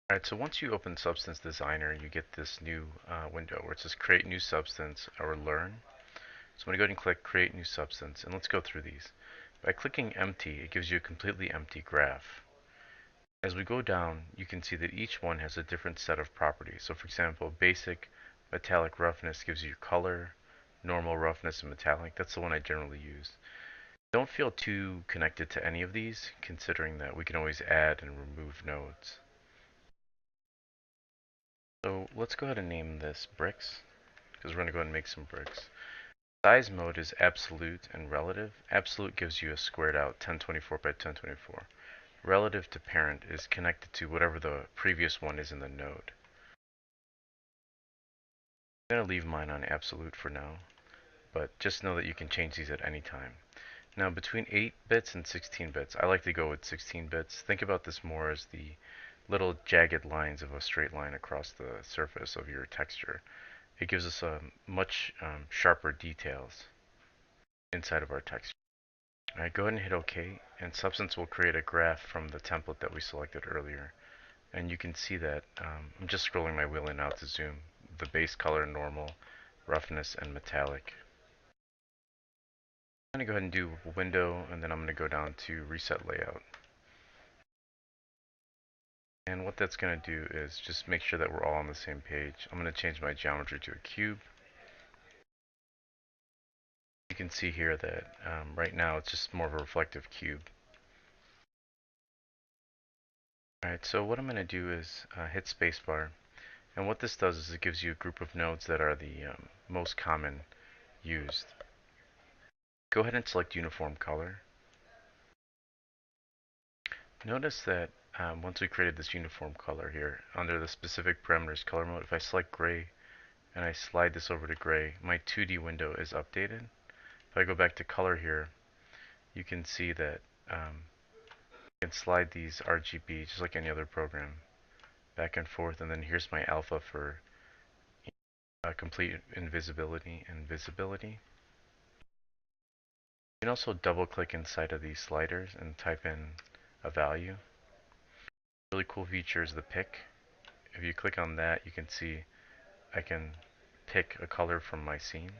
Alright, so once you open Substance Designer, you get this new window where it says Create New Substance or Learn. So I'm going to go ahead and click Create New Substance, and let's go through these. By clicking Empty, it gives you a completely empty graph. As we go down, you can see that each one has a different set of properties. So for example, Basic Metallic Roughness gives you color, Normal Roughness, and Metallic. That's the one I generally use. Don't feel too connected to any of these, considering that we can always add and remove nodes. So let's go ahead and name this bricks, because we're going to go ahead and make some bricks. Size mode is absolute and relative. Absolute gives you a squared out 1024 by 1024. Relative to parent is connected to whatever the previous one is in the node. I'm going to leave mine on absolute for now, but just know that you can change these at any time. Now between 8 bits and 16 bits, I like to go with 16 bits. Think about this more as the little jagged lines of a straight line across the surface of your texture. It gives us a much sharper details inside of our texture. Alright, go ahead and hit OK, and Substance will create a graph from the template that we selected earlier. And you can see that I'm just scrolling my wheel in out to zoom. The base color, normal, roughness, and metallic. I'm going to go ahead and do window, and then I'm going to go down to reset layout. And what that's going to do is just make sure that we're all on the same page. I'm going to change my geometry to a cube. You can see here that right now it's just more of a reflective cube. Alright, so what I'm going to do is hit spacebar. And what this does is it gives you a group of nodes that are the most common used. Go ahead and select uniform color. Notice that once we created this uniform color here, under the specific parameters color mode, if I select gray and I slide this over to gray, my 2D window is updated. If I go back to color here, you can see that I can slide these RGB just like any other program back and forth, and then here's my alpha for complete invisibility and visibility. You can also double click inside of these sliders and type in a value. Really cool feature is the pick. If you click on that, you can see I can pick a color from my scene.